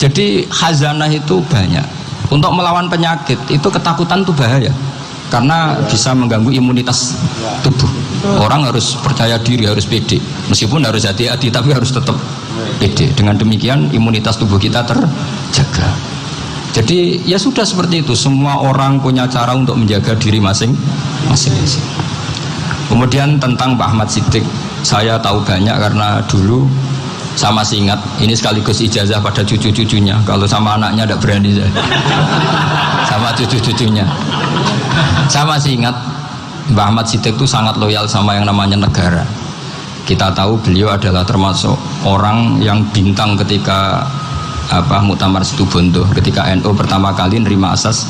Jadi khazanah itu banyak. Untuk melawan penyakit itu ketakutan itu bahaya, karena bisa mengganggu imunitas tubuh. Orang harus percaya diri, harus pede, meskipun harus hati-hati, tapi harus tetap pede. Dengan demikian imunitas tubuh kita terjaga. Jadi ya sudah seperti itu. Semua orang punya cara untuk menjaga diri masing-masing. Kemudian tentang Pak Ahmad Siddiq, saya tahu banyak karena dulu saya masih ingat, ini sekaligus ijazah pada cucu-cucunya. Kalau sama anaknya tidak berani saya. Sama cucu-cucunya. Saya masih ingat Mbah Ahmad Siddiq itu sangat loyal sama yang namanya negara. Kita tahu beliau adalah termasuk orang yang bintang ketika Muktamar Situbondo, ketika NU pertama kali nerima asas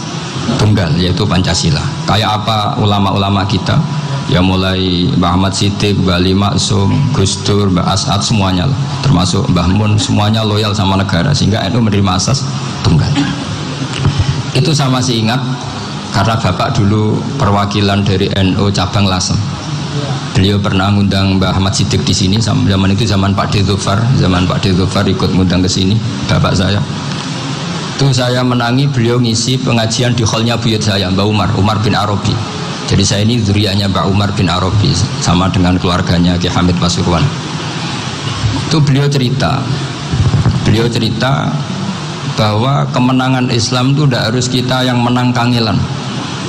tunggal, yaitu Pancasila. Kayak apa ulama-ulama kita, ya mulai Mbah Ahmad Siddiq, Mbah Ali Maksum, Gus Dur, Mbah As'ad, semuanya lah, termasuk Mbah Mun, semuanya loyal sama negara, sehingga NU menerima asas tunggal. Itu saya masih ingat karena bapak dulu perwakilan dari NU cabang Lasem. Beliau pernah ngundang Mbah Ahmad Siddiq di sini, zaman itu zaman Pak Dzufar ikut ngundang ke sini bapak saya. Itu saya menangi beliau ngisi pengajian di hallnya buyut saya, Mbah Umar bin Arabi. Jadi saya ini zuriyahnya Mbah Umar bin Arabi, sama dengan keluarganya Ki Hamid Pasuruan. Itu beliau cerita bahwa kemenangan Islam itu tidak harus kita yang menang kangelan.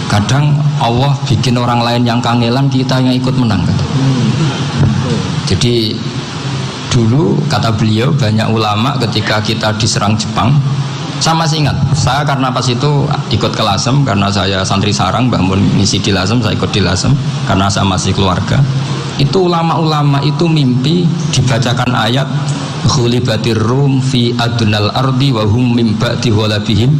Kadang Allah bikin orang lain yang kangelan, kita yang ikut menang. Jadi dulu kata beliau, banyak ulama ketika kita diserang Jepang, saya masih ingat, saya karena pas itu ikut ke Lasem, karena saya santri sarang, Mbah Mun ngisi di Lasem, saya ikut di Lasem karena saya masih keluarga. Itu ulama-ulama itu mimpi dibacakan ayat khulibatir rum fi adnal ardi wa hum min ba'di ghalabihim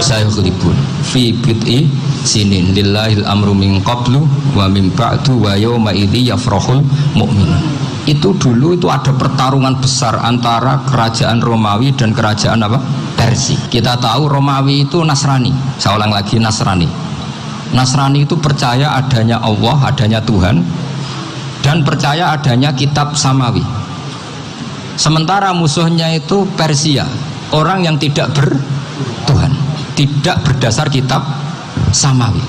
sayaghlibun fi bid'i sinin lillahil amru min qablu wa min ba'du wa yawma idzi yafrahul mu'minun. Itu dulu itu ada pertarungan besar antara kerajaan Romawi dan kerajaan Persia. Kita tahu Romawi itu Nasrani. Saya ulang lagi, Nasrani. Nasrani itu percaya adanya Allah, adanya Tuhan, dan percaya adanya kitab samawi. Sementara musuhnya itu Persia, orang yang tidak bertuhan, tidak berdasar kitab samawi.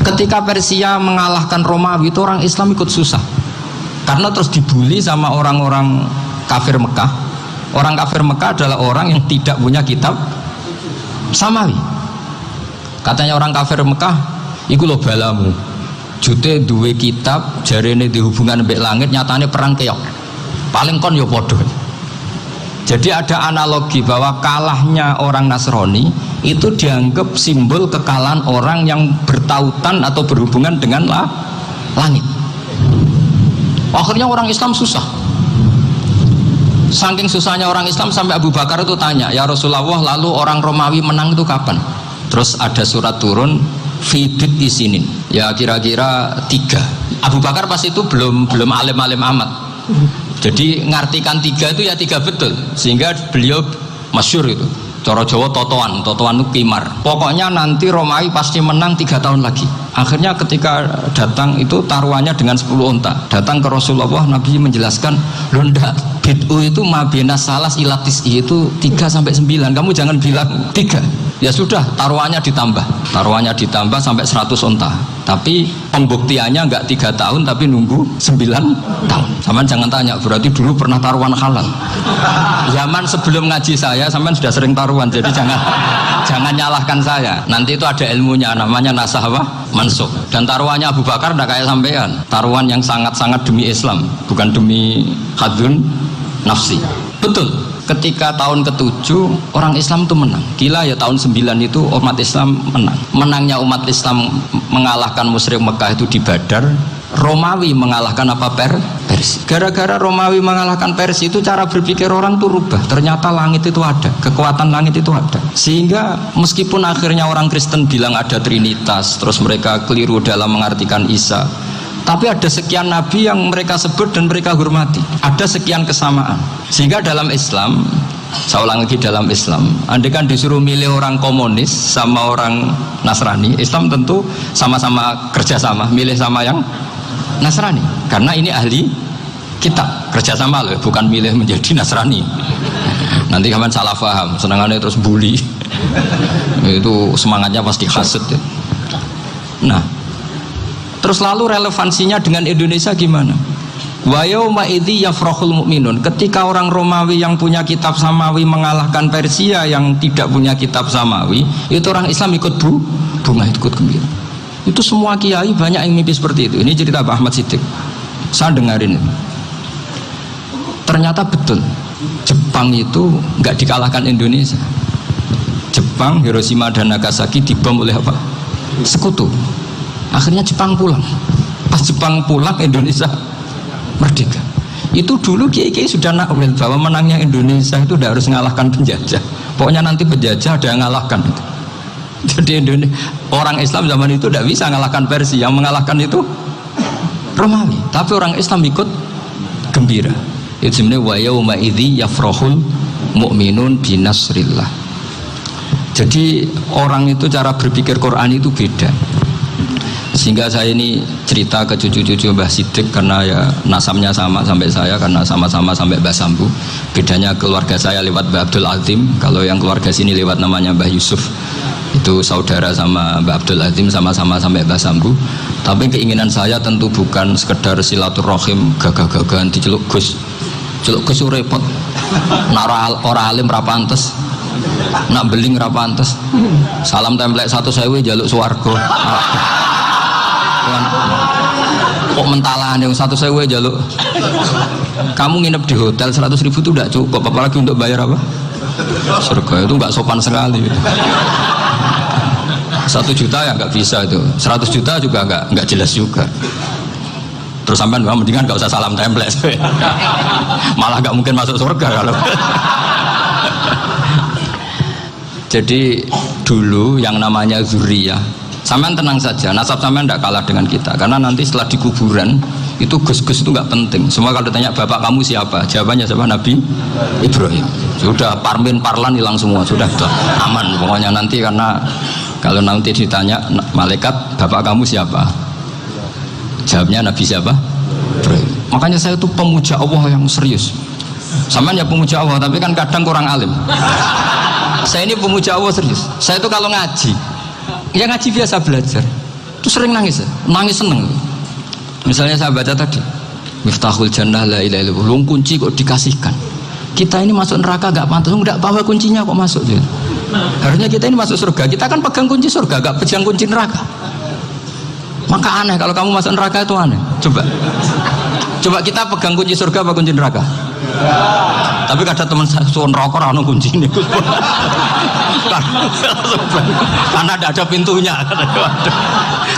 Ketika Persia mengalahkan Romawi, itu orang Islam ikut susah, karena terus dibully sama orang-orang kafir Mekah. Orang kafir Mekah adalah orang yang tidak punya kitab samawi. Katanya orang kafir Mekah, iku lo balamu, jute duwe kitab, jarene di hubungan mbek langit, nyatane perang keok. Paling kon yo podo. Jadi ada analogi bahwa kalahnya orang Nasrani itu dianggap simbol kekalahan orang yang bertautan atau berhubungan dengan langit. Akhirnya orang Islam susah. Saking susahnya orang Islam sampai Abu Bakar itu tanya, ya Rasulullah, lalu orang Romawi menang itu kapan? Terus ada surat turun fidit isinin, ya kira-kira 3. Abu Bakar pas itu belum alim-alim amat. Jadi ngartikan 3 itu ya 3 betul, sehingga beliau masyhur itu. Cara Jawa totoan itu kimar. Pokoknya nanti Romawi pasti menang 3 tahun lagi. Akhirnya ketika datang itu taruhannya dengan 10 unta. Datang ke Rasulullah, Nabi menjelaskan, loh ndak, bid'u itu mabena salas ilatis itu 3 sampai 9. Kamu jangan bilang 3. Ya sudah, taruhannya ditambah sampai 100 unta. Tapi pembuktiannya enggak 3 tahun, tapi nunggu 9 tahun. Sampean jangan tanya, berarti dulu pernah taruhan halal. Zaman sebelum ngaji saya, sampean sudah sering taruhan, jadi jangan nyalahkan saya. Nanti itu ada ilmunya, namanya nasah mansukh. Dan taruhannya Abu Bakar enggak kayak sampean. Taruhan yang sangat-sangat demi Islam, bukan demi hadun nafsi. Betul. Ketika tahun ke-7 orang Islam itu menang. Gila ya, tahun 9 itu umat Islam menang. Menangnya umat Islam mengalahkan musyrik Mekah itu di Badar. Romawi mengalahkan Persia. Gara-gara Romawi mengalahkan Persia itu cara berpikir orang itu rubah. Ternyata langit itu ada, kekuatan langit itu ada. Sehingga meskipun akhirnya orang Kristen bilang ada Trinitas, terus mereka keliru dalam mengartikan Isa, tapi ada sekian nabi yang mereka sebut dan mereka hormati. Ada sekian kesamaan. Sehingga dalam Islam, saya ulang lagi, dalam Islam, andai kan disuruh milih orang komunis sama orang Nasrani, Islam tentu sama-sama kerjasama, milih sama yang Nasrani. Karena ini ahli kitab, kerjasama loh, bukan milih menjadi Nasrani. Nanti kamu salah paham, senangannya terus bully. Itu semangatnya pasti hasad ya. Nah, terus lalu relevansinya dengan Indonesia gimana? Wa yauma idzi yafrahul mu'minun. Ketika orang Romawi yang punya kitab samawi mengalahkan Persia yang tidak punya kitab samawi, itu orang Islam ikut bunga, ikut gembira. Itu semua kiai banyak yang mimpi seperti itu. Ini cerita Pak Ahmad Siddiq. Saya dengarin ini. Ternyata betul. Jepang itu nggak dikalahkan Indonesia. Jepang, Hiroshima dan Nagasaki dibom oleh apa? Sekutu. Akhirnya Jepang pulang. Pas Jepang pulang, Indonesia merdeka. Itu dulu kiai-kiai sudah nakwil bahwa menangnya Indonesia itu tidak harus mengalahkan penjajah. Pokoknya nanti penjajah ada yang mengalahkan itu. Jadi orang Islam zaman itu tidak bisa mengalahkan Persia. Yang mengalahkan itu Romawi. Tapi orang Islam ikut gembira. Itu sebenarnya wa yauma idzi yafrahul mu'minun binasrillah. Jadi orang itu cara berpikir Quran itu beda. Sehingga saya ini cerita ke cucu-cucu Mbah Siddiq karena ya nasabnya sama sampai saya, karena sama-sama sampai Mbah Sambu. Bedanya keluarga saya lewat Mbah Abdul Azim, kalau yang keluarga sini lewat namanya Mbah Yusuf. Itu saudara sama Mbah Abdul Azim, sama-sama sampai Mbah Sambu. Tapi keinginan saya tentu bukan sekedar silaturahim gagah-gagahan diceluk Gus. Celuk Gus repot. Nak ora alim ra pantes. Nak beling ra pantes. Salam templek 1.000 jaluk swarga. Kok mentalan yang 1.000 jaluk. Kamu nginep di hotel 100.000 itu tidak cukup, apalagi untuk bayar apa? Surga. Itu nggak sopan sekali. 1 juta ya nggak bisa itu. 100 juta juga nggak jelas juga. Terus sampai mendingan nggak usah salam template. Malah nggak mungkin masuk surga kalau. Jadi dulu yang namanya zuriyah, sampean tenang saja, nasab sampean tidak kalah dengan kita, karena nanti setelah di kuburan itu gus-gus itu nggak penting. Semua kalau ditanya bapak kamu siapa, jawabannya siapa? Nabi Ibrahim. Sudah parmin parlan hilang semua, sudah aman pokoknya nanti. Karena kalau nanti ditanya malaikat bapak kamu siapa, jawabnya Nabi siapa? Ibrahim. Makanya saya itu pemuja Allah yang serius. Sampean ya pemuja Allah, tapi kan kadang kurang alim. Saya ini pemuja Allah serius. Saya itu kalau ngaji, ya ngaji biasa belajar, itu sering nangis seneng. Misalnya saya baca tadi, Miftahul Jannah la ilaha illallah, kunci kok dikasihkan. Kita ini masuk neraka gak pantas, enggak bawa kuncinya kok masuk. Harusnya kita ini masuk surga, kita kan pegang kunci surga, gak pegang kunci neraka. Maka aneh kalau kamu masuk neraka itu aneh. Coba kita pegang kunci surga apa kunci neraka? Tapi kadang teman saya suon rokok anu kunci ini. Karena tidak ada pintunya.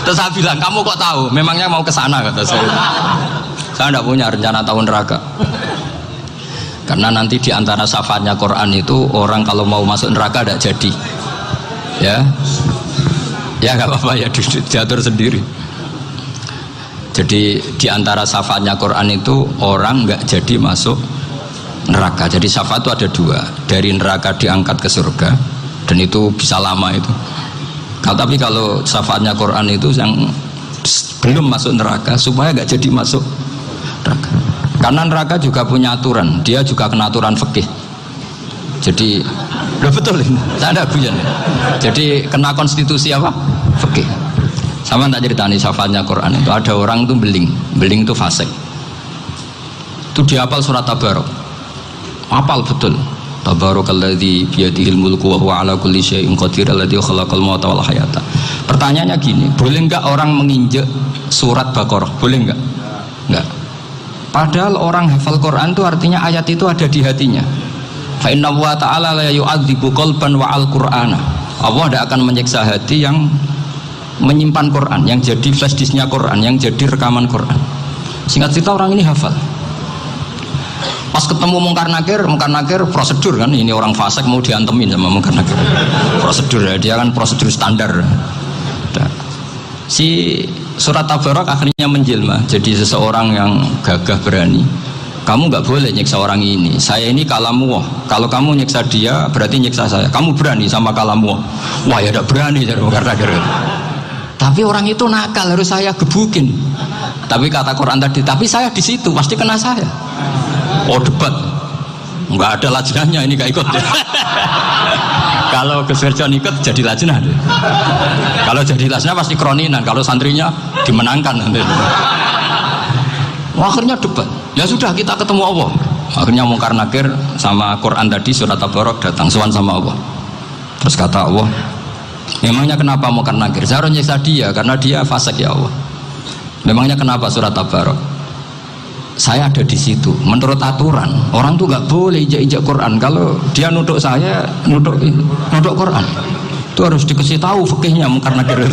Terus saya bilang, kamu kok tahu? Memangnya mau ke sana, kata saya. Saya tidak punya rencana tahun neraka. Karena nanti di antara syafaatnya Quran itu orang kalau mau masuk neraka tidak jadi. Ya nggak apa-apa ya, diatur sendiri. Jadi di antara syafaatnya Quran itu orang nggak jadi masuk neraka. Jadi syafaat itu ada 2, dari neraka diangkat ke surga, dan itu bisa lama itu. Tapi kalau syafaatnya Quran itu yang belum masuk neraka supaya nggak jadi masuk neraka. Karena neraka juga punya aturan, dia juga kena aturan fikih. Jadi betul ini, saya ada bujan. Jadi kena konstitusi apa? Fikih. Sama tak ceritani syafaatnya Quran itu ada orang itu beling itu fasik. Itu dihafal surat Tabarok. Hafal betul. Tabarakalladzi biyadihil mulku wa huwa ala kulli syai'in qadir alladzi khalaqal mauta wal hayata. Pertanyaannya gini, boleh enggak orang menginjak surat Baqarah? Boleh enggak? Enggak. Padahal orang hafal Quran itu artinya ayat itu ada di hatinya. Fa inna wa ta'ala la yu'adzibu qalban wa al-Qur'ana. Allah tidak akan menyiksa hati yang menyimpan Quran, yang jadi flash disknya Quran, yang jadi rekaman Quran. Singkat cerita orang ini hafal. Pas ketemu Mungkar Nakir prosedur kan, ini orang fasik mau diantemin sama Mungkar Nakir. Prosedur ya, dia kan prosedur standar. Si surat Tabarak akhirnya menjelma jadi seseorang yang gagah berani. Kamu nggak boleh nyiksa orang ini. Saya ini kalamullah. Kalau kamu nyiksa dia berarti nyiksa saya. Kamu berani sama kalamullah. Wah ya tidak berani dari Mungkar Nakir. Tapi orang itu nakal, harus saya gebukin. Tapi kata Quran tadi, tapi saya di situ pasti kena saya. Oh debat. Enggak ada lajnahnya, ini gak ikut. Kalau Gus Wirjon ikut jadi lajnah. Kalau jadi lajnah pasti kroninan, kalau santrinya dimenangkan nanti. Akhirnya debat. Ya sudah, kita ketemu Allah. Akhirnya Mungkar Nakir sama Quran tadi surat Tabarok datang sowan sama Allah. Terus kata Allah, memangnya kenapa Mungkar Nakir? Saya harus nyiksa dia karena dia fasik ya Allah. Memangnya kenapa surat Tabarok? Saya ada di situ. Menurut aturan orang tuh nggak boleh injak Quran. Kalau dia nuduk saya, nuduk Quran, itu harus dikasih tahu fikihnya Mungkar Nakir.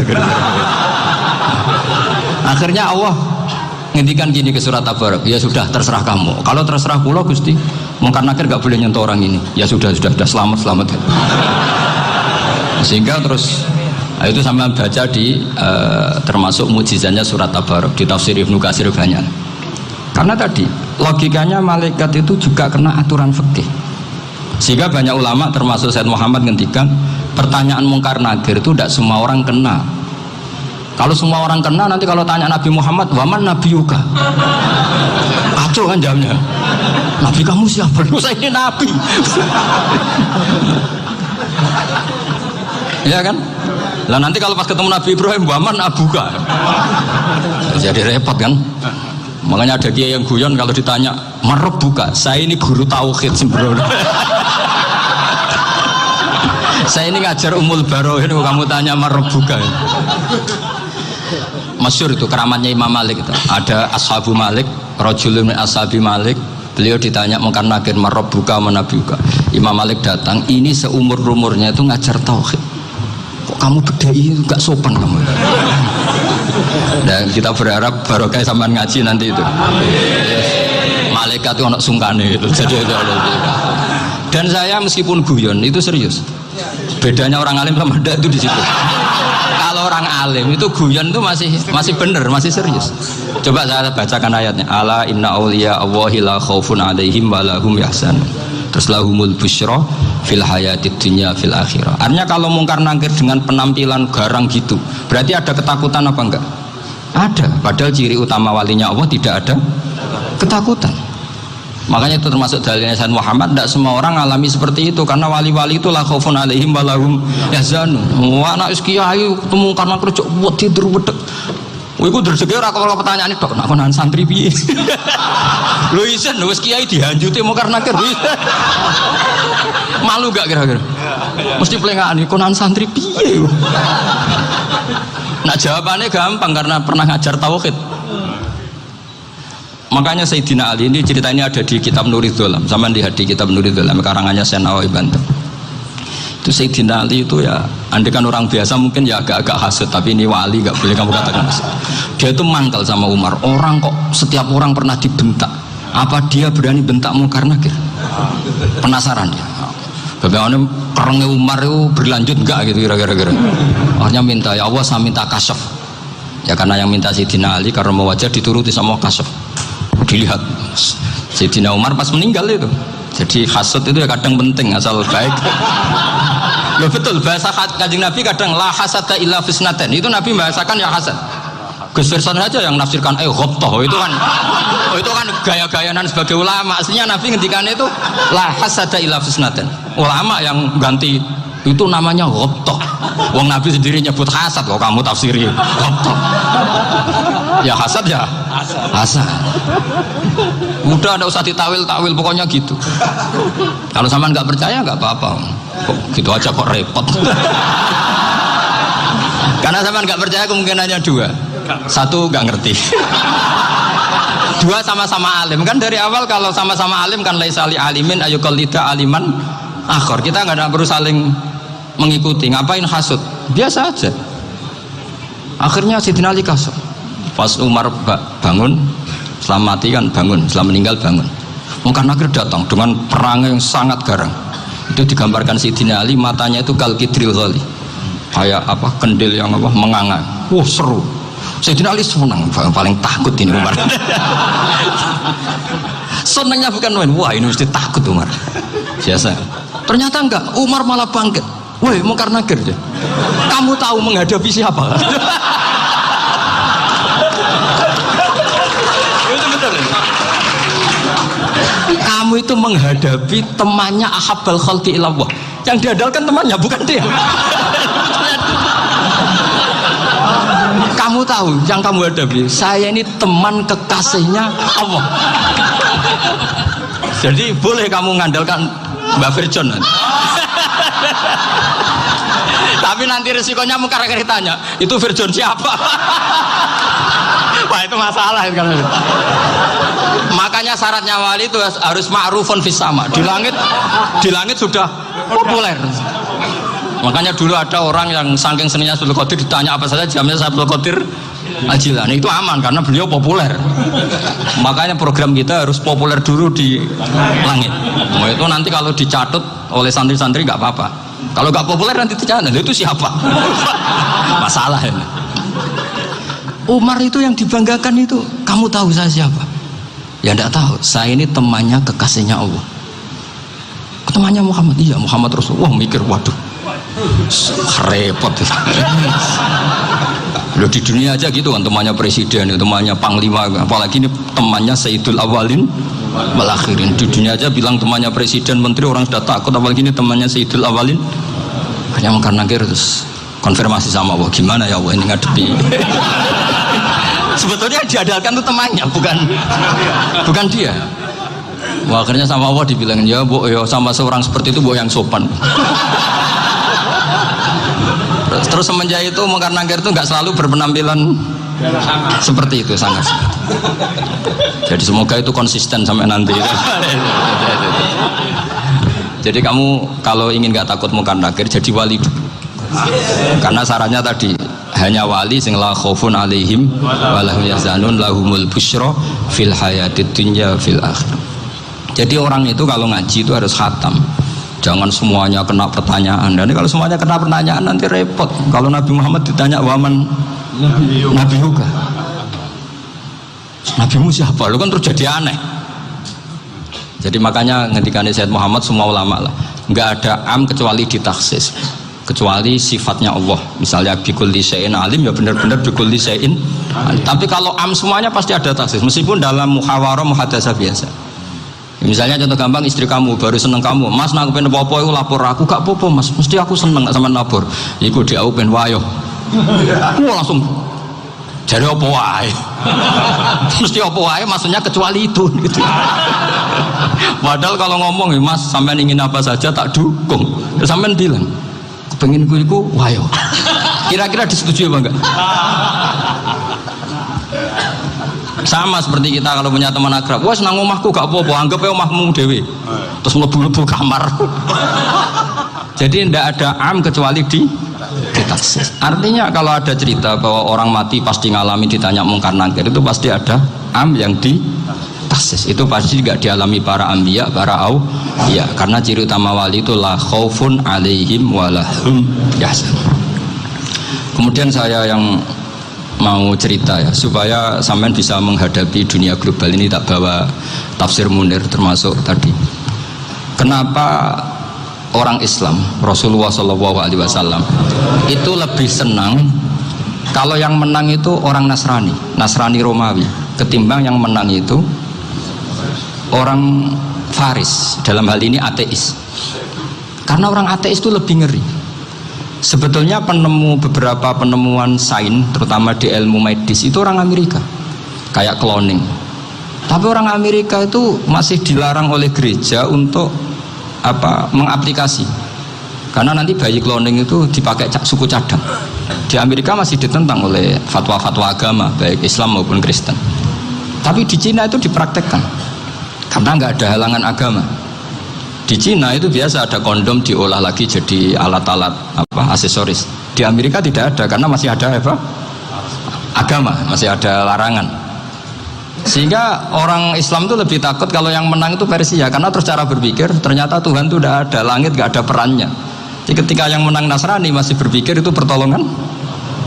Akhirnya Allah ngendikan gini ke surat Tabarok, ya sudah terserah kamu. Kalau terserah pulau Gusti, Mungkar Nakir nggak boleh nyentuh orang ini. Ya sudah selamat. Sehingga terus itu sama baca di termasuk mujizatnya surat Tabarok di tafsir Ibnu Katsir banyak. Karena tadi logikanya malaikat itu juga kena aturan fikih. Sehingga banyak ulama termasuk Said Muhammad ngendikan pertanyaan Mungkar Nakir itu tidak semua orang kena. Kalau semua orang kena, nanti kalau tanya Nabi Muhammad, waman nabiyuka, kacau kan jamnya. Nabi kamu siapa? Saya ini Nabi. Ya kan? Lah nanti kalau pas ketemu Nabi Ibrahim, waman abuka, jadi repot kan? Makanya ada kiai yang guyon kalau ditanya merebuka, saya ini guru tauhid sembrono. Saya ini ngajar Ummul Barohin, kamu tanya merebuka. Masyhur itu keramatnya Imam Malik itu. Ada ashabu Malik, rajulun min ashabi Malik. Beliau ditanya Mungkar Nakir merebuka menabiuka. Imam Malik datang, ini seumur-umurnya itu ngajar tauhid. Kok kamu bedai itu gak sopan kamu. Dan kita berharap barokah sampean ngaji nanti itu. Malaikat itu anak sungkane itu. Dan saya meskipun guyon itu serius. Bedanya orang alim sama ndak itu di situ. Kalau orang alim itu guyon itu masih bener, masih serius. Coba saya bacakan ayatnya. Ala inna auliya Allahi la khaufun alaihim wa lahum yahzanun. Terus lahumul busyra fil hayatid dunya fil akhirah. Artinya kalau Mungkar Nakir dengan penampilan garang gitu, berarti ada ketakutan apa enggak? Ada. Padahal ciri utama walinya Allah tidak ada ketakutan. Makanya itu termasuk dalilnya Sayyid Muhammad, tidak semua orang alami seperti itu karena wali-wali itu la khaufun alaihim wa lahum yahzanun. Wah anak kiai ketemu karena kerja buat tidur wedek. Wih, aku rezeki ora kalau pertanyaan itu, nak konan santri piye? Lho isen wis kiai dihanjuti Mungkar Nakir. Malu gak kira-kira? Mesti pelengane konan santri piye? Nah jawabannya gampang karena pernah ngajar tauhid. Makanya Sayyidina Ali ini cerita ini ada di kitab Nurul Dholam. Sama lihat di kitab Nurul Dholam karangannya Syekh Nawawi Banten. Itu Sayyidina Ali itu ya, andai kan orang biasa mungkin ya agak-agak hasut, tapi ini wali gak boleh kamu katakan hasut. Dia itu mangkal sama Umar. Orang kok setiap orang pernah dibentak, apa dia berani bentak Mungkar Nakir? Penasaran dia. Bagaimana kerengnya Umar itu berlanjut enggak gitu kira-kira. Akhirnya minta, ya Allah saya minta kasyaf. Ya karena yang minta Sayyidina Ali karena mau wajah dituruti sama kasyaf. Dilihat Sayyidina Umar pas meninggal itu. Jadi hasud itu ya kadang penting asal baik. Loh betul, bahasa Kanjeng Nabi kadang la hasada illa fisnaten. Itu Nabi bahasakan ya hasad. Gus Wirson aja yang nafsirkan ghabtah itu kan gaya-gayanan sebagai ulama. Aslinya Nabi ngendikan itu la hasada illa fisnaten. Ulama yang ganti itu namanya ghabtah. Wong Nabi sendiri nyebut hasad, kok kamu tafsiri ghabtah. Ya hasad ya hasad. Udah, enggak usah ditawil-tawil, pokoknya gitu. Kalau sampean nggak percaya nggak apa-apa. Kok gitu aja kok repot. Karena sampean nggak percaya kemungkinannya dua. Satu nggak ngerti. Dua sama-sama alim. Kan dari awal kalau sama-sama alim kan laisa li alimin ayuqallida aliman akhor. Kita nggak perlu saling mengikuti. Ngapain hasud? Biasa aja. Akhirnya Sayyidina Ali kasut. Pas Umar bangun, setelah mati kan bangun, setelah meninggal bangun. Mungkar Nakir datang dengan perang yang sangat garang. Itu digambarkan Sayyidina Ali, matanya itu kal kidril ghali, kayak apa kendil yang apa menganga. Seru. Sayyidina Ali senang, paling takut ini Umar. Senangnya bukan main, wah ini mesti takut Umar. Biasa. Ternyata enggak, Umar malah bangkit. Woi Mungkar Nakir, kamu tahu menghadapi siapa? Kamu kamu itu menghadapi temannya ahabbal khalqi ilallah. Yang diandalkan temannya bukan dia. Kamu tahu yang kamu hadapi, saya ini teman kekasihnya Allah. Jadi boleh kamu mengandalkan Mbak Virjon. Tapi nanti resikonya mungkar tanya, itu Virjon siapa? Wah, itu masalah kan. Makanya syaratnya wali itu harus ma'rufun fis sama. Di langit sudah populer. Makanya dulu ada orang yang saking seninya Abdul Qadir ditanya apa saja jamnya Abdul Qadir Al-Jilani, itu aman karena beliau populer. Makanya program kita harus populer dulu di langit. Itu nanti kalau dicatut oleh santri-santri nggak apa-apa. Kalau nggak populer nanti dicatat itu siapa? Masalah ini. Umar itu yang dibanggakan itu, kamu tahu saya siapa? Ya enggak tahu, saya ini temannya kekasihnya Allah. Temannya Muhammad, iya Muhammad Rasulullah. Wah, mikir, waduh, repot. Loh, di dunia aja gitu kan, temannya presiden, temannya panglima, apalagi ini temannya Sayyidul Awalin wal Akhirin. Di dunia aja bilang temannya presiden, menteri, orang sudah takut, apalagi ini temannya Sayyidul Awalin. Hanya karena terus konfirmasi sama Allah, gimana ya Allah ini ngadepi. Sebetulnya diandalkan itu temannya, bukan dia. Wah, akhirnya sama Allah dibilang, ya bu, ya sama seorang seperti itu bu yang sopan. Terus semenjak itu Mungkar Nakir itu nggak selalu berpenampilan seperti itu, sangat. Jadi semoga itu konsisten sampai nanti. Jadi kamu kalau ingin nggak takut Mungkar Nakir, jadi wali dulu. Karena syaratnya tadi hanya wali sing la khaufun alaihim wa lahum yahzanun lahumul busyra fil hayatid dunya fil akhirah. Jadi orang itu kalau ngaji itu harus khatam. Jangan semuanya kena pertanyaan. Dan kalau semuanya kena pertanyaan nanti repot. Kalau Nabi Muhammad ditanya waman Nabi juga. Nabimu siapa? Lu kan terus jadi aneh. Jadi makanya ketika Sayyid Muhammad semua ulama lah, nggak ada am kecuali ditaksis. Kecuali sifatnya Allah, misalnya bikulli syai'in alim, ya benar-benar bikulli syai'in alim. Tapi kalau am semuanya pasti ada taksis, meskipun dalam muhawarah muhadasah biasa. Misalnya contoh gampang, istri kamu baru seneng kamu, mas nak pengen apa-apa itu lapor aku, gak apa-apa mas, mesti aku seneng gak sama lapor. Iku dia pengen wayo, langsung jadi apa wae. Mesti apa wae, maksudnya kecuali itu gitu. Padahal kalau ngomong, mas sampean ingin apa saja tak dukung, sampean bilang pengen ku wayo. Kira-kira disetujui apa enggak? Sama seperti kita kalau punya teman akrab, wah senang omahku gak apa-apa, anggap ya omahmu dewe. Terus mlebu-mlebu kamar. Jadi tidak ada am kecuali di taksis. Artinya kalau ada cerita bahwa orang mati pasti ngalami ditanya Mungkar Nakir, itu pasti ada am yang di taksis. Itu pasti juga dialami para anbiya, para auliya. Karena ciri utama wali itu la khaufun alaihim walahum yahzanun. Kemudian saya yang mau cerita ya, supaya sampean bisa menghadapi dunia global ini, tak bawa tafsir Munir termasuk tadi. Kenapa orang Islam, Rasulullah SAW itu lebih senang kalau yang menang itu orang Nasrani Romawi, ketimbang yang menang itu orang Faris, dalam hal ini ateis. Karena orang ateis itu lebih ngeri. Sebetulnya beberapa penemuan sains, terutama di ilmu medis, itu orang Amerika, kayak cloning. Tapi orang Amerika itu masih dilarang oleh gereja untuk mengaplikasi. Karena nanti bayi cloning itu dipakai suku cadang. Di Amerika masih ditentang oleh fatwa-fatwa agama, baik Islam maupun Kristen. Tapi di Cina itu dipraktekkan. Karena nggak ada halangan agama. Di Cina itu biasa ada kondom diolah lagi jadi alat-alat aksesoris. Di Amerika tidak ada karena masih ada agama, masih ada larangan. Sehingga orang Islam itu lebih takut kalau yang menang itu Persia, karena terus cara berpikir ternyata Tuhan itu tidak ada, langit nggak ada perannya. Jadi ketika yang menang Nasrani masih berpikir itu pertolongan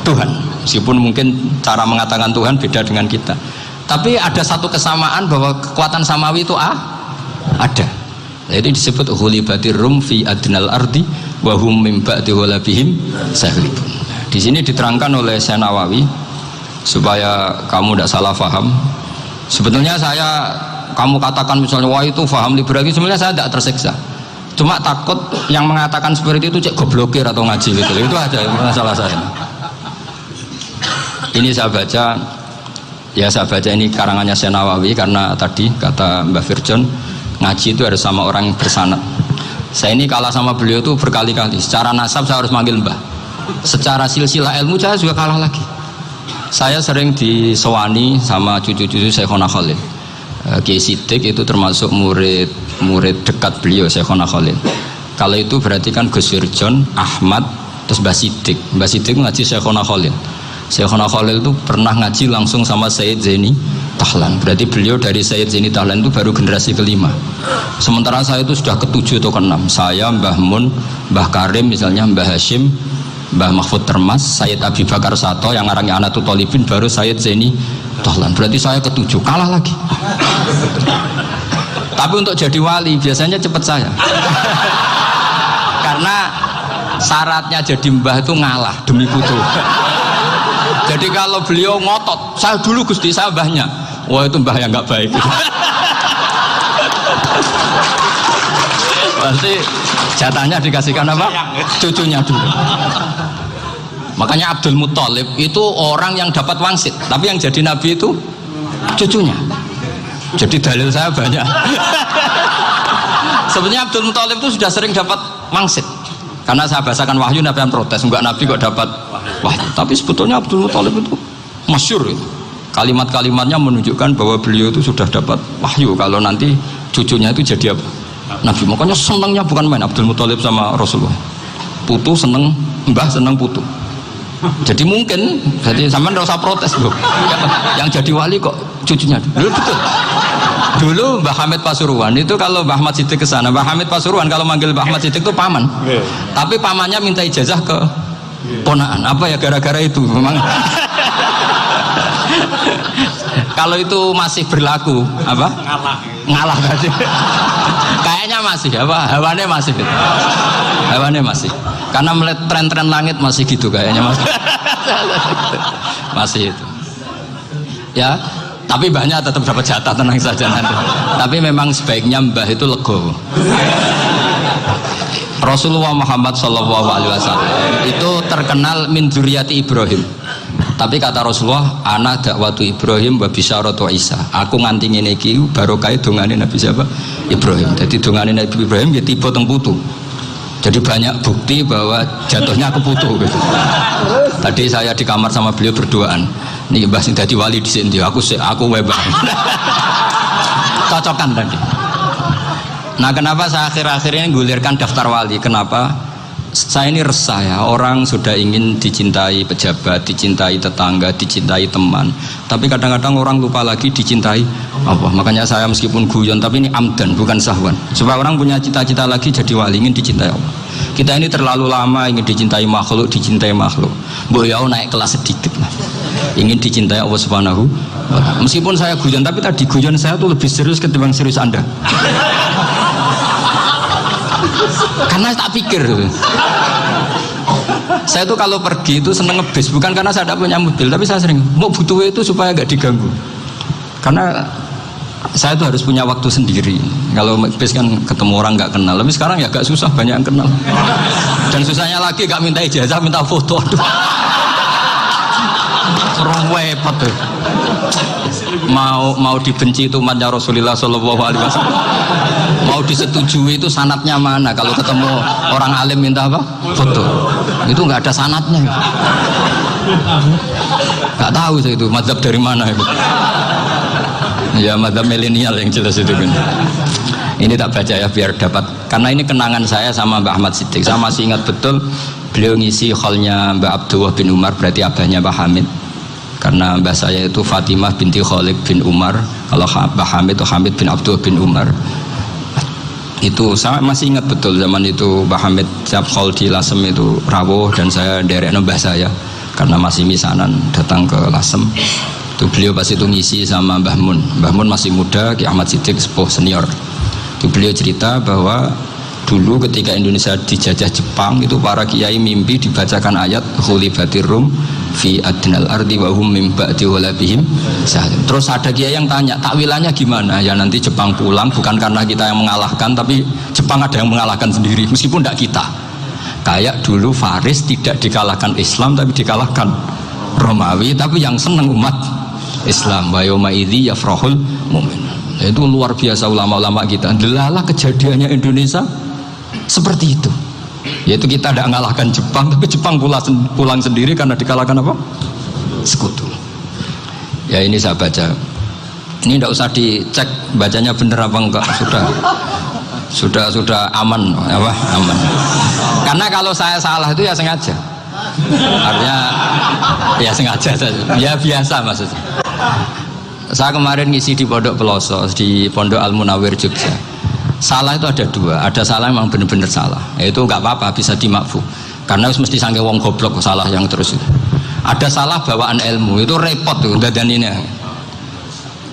Tuhan, meskipun mungkin cara mengatakan Tuhan beda dengan kita. Tapi ada satu kesamaan bahwa kekuatan samawi itu ada. Jadi disebut ghulibatir rum fi adnal ardi wa hum min ba'di ghalabihim saghlibun. Di sini diterangkan oleh Syekh Nawawi supaya kamu tidak salah paham. Sebetulnya saya kamu katakan misalnya wah itu paham liberal, sebenarnya saya tidak tersiksa. Cuma takut yang mengatakan seperti itu cek goblokir atau ngaji gitu. Itu aja masalah saya. Ini saya baca ini karangannya Syekh Nawawi karena tadi kata Mbah Firjon ngaji itu harus sama orang yang bersanad. Saya ini kalah sama beliau itu berkali-kali. Secara nasab saya harus manggil Mbah. Secara silsilah ilmu saya juga kalah lagi. Saya sering disewani sama cucu-cucu Syekhona Khalil. Kiai Siddiq itu termasuk murid dekat beliau Syekhona Khalil. Kalau itu berarti kan Gus Firjon, Ahmad, terus Mbah Siddiq. Mbah Siddiq ngaji Syekhona Khalil. Syekhona Khalil itu pernah ngaji langsung sama Sayyid Zaini Tahlan. Berarti beliau dari Sayyid Zaini Tahlan itu baru generasi kelima. Sementara saya itu sudah ketujuh atau keenam. Saya, Mbah Mun, Mbah Karim misalnya, Mbah Hashim, Mbah Mahfud Termas, Sayyid Abi Bakar Sato yang arangnya Anatul Talibin, baru Sayyid Zaini Tahlan. Berarti saya ketujuh, kalah lagi. Tapi untuk jadi wali biasanya cepat saya. Karena syaratnya jadi mbah itu ngalah demi putu. Jadi kalau beliau ngotot, saya dulu Gusti, saya mbahnya. Wah itu mbah yang nggak baik. Pasti jatahnya dikasihkan apa? Cucunya dulu. Makanya Abdul Muthalib itu orang yang dapat wangsit, tapi yang jadi nabi itu cucunya. Jadi dalil saya banyak. Sebenarnya Abdul Muthalib itu sudah sering dapat wangsit. Karena saya bahasakan wahyu, Nabi yang protes, enggak Nabi kok dapat wahyu. Tapi sebetulnya Abdul Muthalib itu masyhur itu. Kalimat-kalimatnya menunjukkan bahwa beliau itu sudah dapat wahyu kalau nanti cucunya itu jadi apa? Nabi. Makanya senangnya bukan main Abdul Muthalib sama Rasulullah. Putu seneng, mbah seneng putu. Jadi mungkin, jadi sampean enggak usah protes loh. Yang jadi wali kok cucunya. Dulu betul. Dulu Mbah Hamid Pasuruan itu kalau Mbah Ahmad Siddiq ke sana, Mbah Hamid Pasuruan kalau manggil Mbah Ahmad Siddiq itu paman. Tapi pamannya minta ijazah ke ponaan. Apa ya gara-gara itu memang. Kalau itu masih berlaku apa? Ngalah tadi. Kayaknya masih apa? Hawane masih gitu. Hawane masih. Karena melihat tren-tren langit masih gitu kayaknya masih. Masih itu. Ya, tapi mbahnya tetap dapat jatah, tenang saja nanti. Tapi memang sebaiknya mbah itu legowo. Rasulullah Muhammad SAW itu terkenal min dzurriyyati Ibrahim. Tapi kata Rasulullah, ana dakwatu Ibrahim wa bisyaratu Isa. Aku nganti ngene iki barokah dongane Nabi siapa? Ibrahim. Jadi dongane Nabi Ibrahim ya tiba teng putu. Jadi banyak bukti bahwa jatuhnya aku putu gitu. Tadi saya di kamar sama beliau berduaan. Nih Mbah sing dadi wali di sini, aku webah. Cocokan tadi. Nah, kenapa saya akhir-akhir ini gulirkan daftar wali? Kenapa? Saya ini resah ya, orang sudah ingin dicintai pejabat, dicintai tetangga, dicintai teman. Tapi kadang-kadang orang lupa lagi dicintai Allah. Makanya saya meskipun guyon, tapi ini amdan, bukan sahwan. Supaya orang punya cita-cita lagi jadi wali, ingin dicintai Allah. Kita ini terlalu lama ingin dicintai makhluk, Boyau naik kelas sedikit lah. Ingin dicintai Allah Subhanahu wa Ta'ala. Meskipun saya guyon, tapi tadi guyon saya tuh lebih serius ketimbang serius Anda. Karena tak pikir saya tuh kalau pergi itu seneng ngebis, bukan karena saya tidak punya mobil, tapi saya sering mau butuh itu supaya gak diganggu, karena saya tuh harus punya waktu sendiri. Kalau ngebis kan ketemu orang gak kenal, tapi sekarang ya gak susah, banyak yang kenal. Dan susahnya lagi gak minta ijazah, minta foto. Serong wepet tuh. Mau dibenci itu umatnya Rasulullah SAW, mau disetujui itu sanatnya mana? Kalau ketemu orang alim minta apa? Foto. Itu nggak ada sanatnya. Nggak tahu saya itu mazhab dari mana itu. Ya mazhab milenial yang jelas itu kan. Ini tak baca ya biar dapat, karena ini kenangan saya sama Mbah Ahmad Siddiq. Saya masih ingat betul beliau ngisi khalnya Mbah Abdullah bin Umar, berarti abahnya Mbah Hamid. Karena mbah saya itu Fatimah binti Khalid bin Umar, kalau Mbah Hamid itu Hamid bin Abdullah bin Umar. Itu saya masih ingat betul zaman itu Mbah Hamid siap khol di Lasem itu rawuh, dan saya derek mbah saya karena masih misanan datang ke Lasem. Itu beliau pas itu ngisi sama Mbah Mun. Mbah Mun masih muda, Ki Ahmad Siddiq sepuh senior. Itu beliau cerita bahwa dulu ketika Indonesia dijajah Jepang itu para kiai mimpi dibacakan ayat Khulifatir Rum fi adnal ardi wa hum min ba'di ghalabihim. Terus ada kiai yang tanya, takwilannya gimana? Ya nanti Jepang pulang bukan karena kita yang mengalahkan, tapi Jepang ada yang mengalahkan sendiri meskipun tidak kita. Kayak dulu Faris tidak dikalahkan Islam tapi dikalahkan Romawi, tapi yang senang umat Islam. Wa yauma idzi yafrahul mu'min. Itu luar biasa ulama-ulama kita. Delalah kejadiannya Indonesia seperti itu. Yaitu kita tidak mengalahkan Jepang, tapi Jepang pulang sendiri karena dikalahkan apa? Sekutu. Ya ini saya baca. Ini tidak usah dicek bacanya benar apa enggak, sudah aman, apa? Aman. Karena kalau saya salah itu ya sengaja. Artinya ya sengaja saja. Ya biasa maksudnya. Saya kemarin ngisi di Pondok Peloso, di Pondok Al Munawir Jogja. Salah itu ada dua, ada salah memang benar-benar salah, itu nggak apa-apa, bisa dimakfu karena mesti sangke wong goblok salah yang terus itu. Ada salah bawaan ilmu, itu repot tuh dadaninya.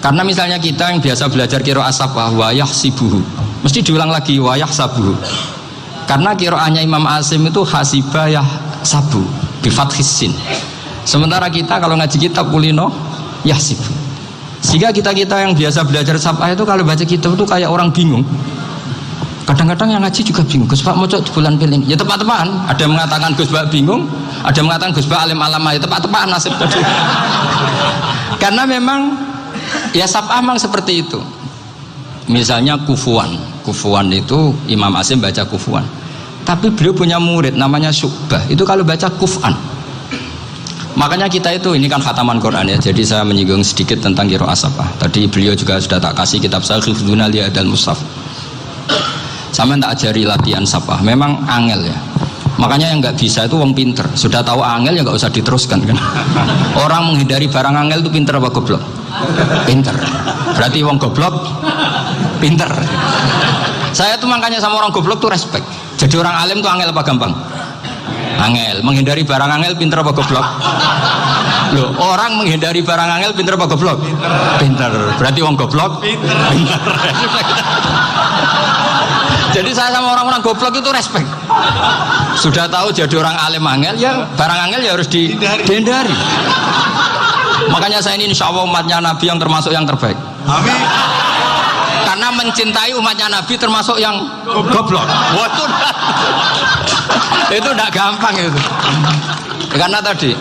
Karena misalnya kita yang biasa belajar qiraat safah wa yahsibuhu, mesti diulang lagi wa yahsabuhu. Karena qiraatnya Imam Asim itu hasibah yahsabu bi fathis sin. Sementara kita kalau ngaji kitab kulino yahsibu. Sehingga kita yang biasa belajar safah itu kalau baca kitab itu kayak orang bingung. Kadang-kadang yang ngaji juga bingung. Gus Pak mau cok di bulan pilih. Ya tepat-tepatan. Ada yang mengatakan Gus Pak bingung, ada yang mengatakan Gus Pak alim alama. Ya tepat-tepatan nasib tadi. Karena memang ya safah memang seperti itu. Misalnya kufuan itu Imam Asim baca kufuan. Tapi beliau punya murid namanya Syu'bah. Itu kalau baca kuf'an. Makanya kita itu, ini kan khataman Quran ya. Jadi saya menyinggung sedikit tentang qiraat safah. Tadi beliau juga sudah tak kasih kitab saya Hifdzuna li Adal Mushaf. Sama tak ajari latihan safah. Memang angel ya. Makanya yang nggak bisa itu wong pinter. Sudah tahu angel ya nggak usah diteruskan kan. Orang menghindari barang angel itu pinter apa goblok? Pinter. Berarti wong goblok pinter. Saya tuh makanya sama orang goblok tuh respect. Jadi orang alim tuh angel apa gampang? Angel. Menghindari barang angel pinter apa goblok? Loh, orang menghindari barang angel pinter apa goblok? Pinter. Berarti wong goblok pinter. Jadi saya sama orang-orang goblok itu respect. Sudah tahu jadi orang alim angel, ya barang angel ya harus dihindari. Makanya saya ini insya Allah umatnya Nabi yang termasuk yang terbaik. Amin. Karena mencintai umatnya Nabi termasuk yang goblok. Waduh, itu tidak gampang itu. Karena tadi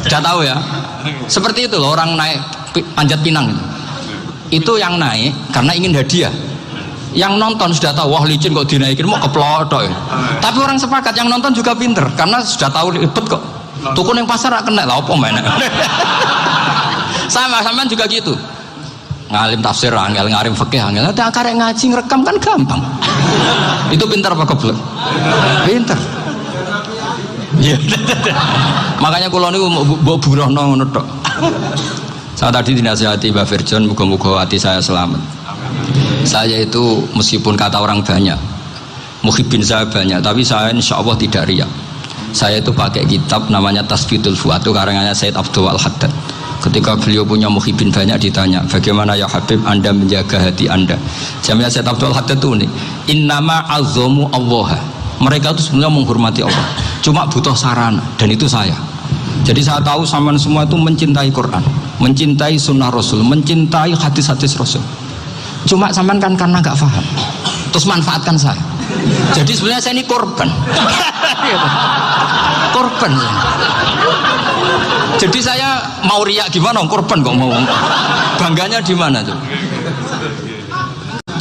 sudah tahu ya. Seperti itu loh orang naik panjat pinang itu yang naik karena ingin hadiah. Yang nonton sudah tahu, wah licin kok dinaikin mau keplotok ya. Tapi orang sepakat yang nonton juga pinter karena sudah tahu ribet kok. Tukun yang pasar gak kena lah apa mainnya. Sama juga gitu. Ngalim tafsir angel, ngalim fikih angel. Nanti akarek ngaji ngerekam kan gampang. Itu pinter apa goblok? Pinter. Iya. Makanya kula niku mbok burohno ngono tok. Saya tadi dinasihati Mbak Virjon, muga-muga hati saya selamat. Saya itu meskipun kata orang banyak, muhibbin saya banyak, tapi saya insya Allah tidak riya. Saya itu pakai kitab namanya Tasfitul Fuad, itu karangannya Said Abdul Al-Haddad. Ketika beliau punya muhibbin banyak ditanya, bagaimana ya Habib Anda menjaga hati Anda? Jamnya Said Abdul Al-Haddad itu nih, innama azzamu Allah. Mereka itu sebenarnya menghormati Allah, cuma butuh sarana, dan itu saya. Jadi saya tahu sampean semua itu mencintai Quran, mencintai sunnah Rasul, mencintai hadis-hadis Rasul. Cuma sampean kan karena nggak paham, terus manfaatkan saya. Jadi sebenarnya saya ini korban. Korban. Jadi saya mau riak gimana? Korban kok mau. Bangganya di mana tuh?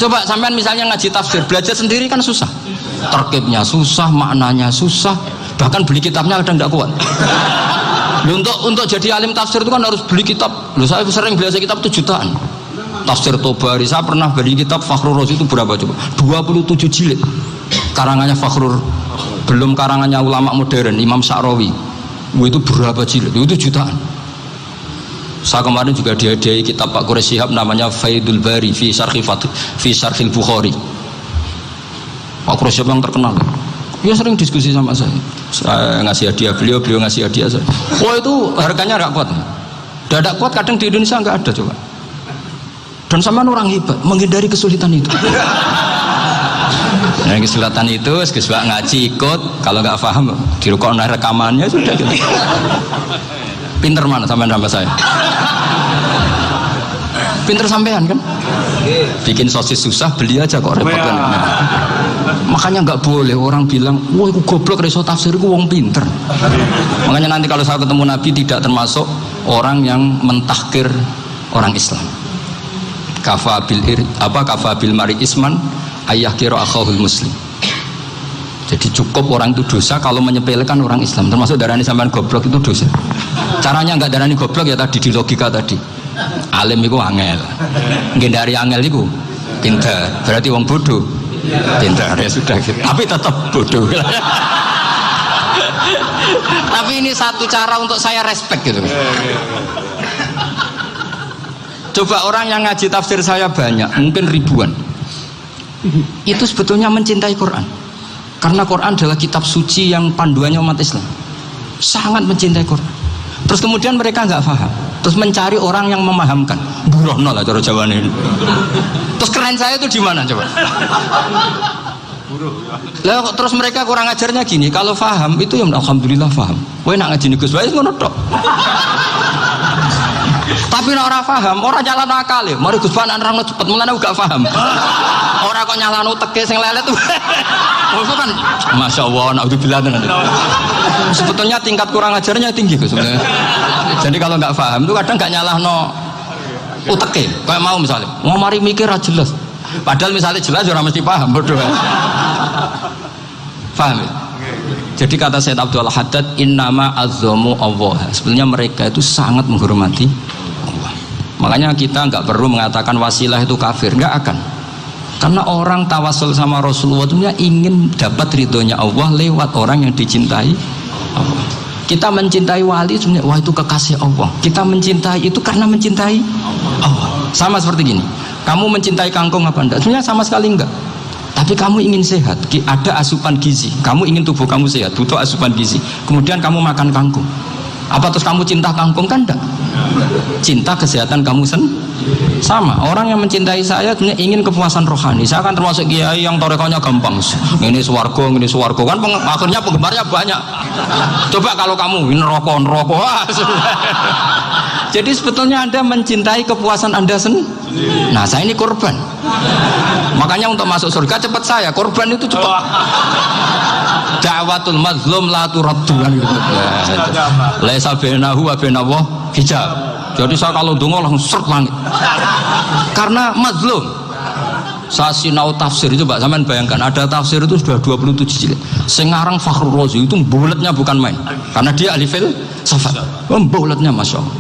Coba sampean misalnya ngaji tafsir, belajar sendiri kan susah. Terkibnya susah, maknanya susah, bahkan beli kitabnya kadang nggak kuat. Untuk jadi alim tafsir itu kan harus beli kitab. Loh, saya sering belajar kitab 7 jutaan. Tafsir Tobari, saya pernah beli kitab Fakhrur Razi itu berapa coba? 27 jilid. Karangannya Fakhrur, belum karangannya ulama modern, Imam Sa'rawi. Itu berapa jilid? Itu jutaan. Saya kemarin juga dihadiahi kitab Pak Quraish Shihab namanya Faidul Bari fi Syarhil Bukhari. Pak Quraish Shihab yang terkenal. Dia sering diskusi sama saya. Saya ngasih hadiah beliau ngasih hadiah saya. Wah itu harganya nggak kuat. Tidak kuat kadang di Indonesia nggak ada coba. Dan sama orang hebat menghindari kesulitan itu. Yang kesulatan itu sebab ngaji ikut, kalau nggak paham dirukon rekamannya sudah gitu. Pinter mana sampean sama saya? Pinter sampean kan? Bikin sosis susah, beli aja kok repot kan. Nah, makanya nggak boleh orang bilang, wah aku goblok reso tafsir, aku wong pinter. Makanya nanti kalau saya ketemu Nabi tidak termasuk orang yang mentahkir orang Islam. Kafabil mari isman ayah kira akhahul muslim. Jadi cukup orang itu dosa kalau menyepelekan orang Islam, termasuk darani sampean goblok itu dosa. Caranya nggak darani goblok ya tadi di logika tadi. Alim itu angel, dari angel itu pintar, berarti wong bodoh pintar ya sudah gitu. Tapi tetap bodoh. Tapi ini satu cara untuk saya respect gitu. Coba orang yang ngaji tafsir saya banyak, mungkin ribuan, itu sebetulnya mencintai Quran, karena Quran adalah kitab suci yang panduannya umat Islam, sangat mencintai Quran. Terus kemudian mereka nggak paham, terus mencari orang yang memahamkan. Burono lah cara Jawa ini. Terus keren saya itu di mana coba? Lah terus mereka kurang ajarnya gini, kalau paham itu ya alhamdulillah paham. Kowe nak ngaji Gus wae ngono tok. Tapi nek ora paham, ora nyalano akal ya. Mari Gus Pan nerangno cepet, mulane gak paham. Ora kok nyalano teke sing lelet tuh. Itu kan masyaallah naudzubillah nanti. Sebetulnya tingkat kurang ajarnya tinggi Gus sebenarnya. Jadi kalau nggak paham itu kadang nggak nyalahno uteke. Kayak mau misalnya, mau mari mikir aja jelas. Padahal misalnya jelas orang mesti paham, bodoh. Paham ya? Jadi kata Sayyid Abdul Haddad, innama azzamu Allah. Sebenarnya mereka itu sangat menghormati Allah. Makanya kita nggak perlu mengatakan wasilah itu kafir, nggak akan. Karena orang tawasul sama Rasulullah itu ingin dapat ridhonya Allah lewat orang yang dicintai Allah. Kita mencintai wali sebenarnya, wah itu kekasih Allah. Kita mencintai itu karena mencintai Allah. Sama seperti gini, kamu mencintai kangkung apa enggak? Sebenarnya sama sekali enggak. Tapi kamu ingin sehat, ada asupan gizi. Kamu ingin tubuh kamu sehat, butuh asupan gizi. Kemudian kamu makan kangkung. Apa terus kamu cinta kangkung? Kan enggak. Cinta kesehatan kamu sama. Orang yang mencintai saya sebenarnya ingin kepuasan rohani. Saya kan termasuk kiai yang torekonya gampang. Ini swarga, kan akhirnya penggemarnya banyak. Coba kalau kamu ini neraka. Jadi sebetulnya Anda mencintai kepuasan Anda sendiri. Nah, saya ini korban. Makanya untuk masuk surga cepat saya, korban itu cepat. Da'watul mazlum la turaddu gitu. Laisa bainahu wa bainallah hijab. Jadi saya kalau donga langsung seret langit. Karena mazlum. Saya sinau tafsir itu Pak, sampean bayangkan ada tafsir itu sudah 27 jilid. Sing ngarang Fakhrul Razi itu buletnya bukan main. Karena dia ahli filsafat. Buletnya Masya Allah.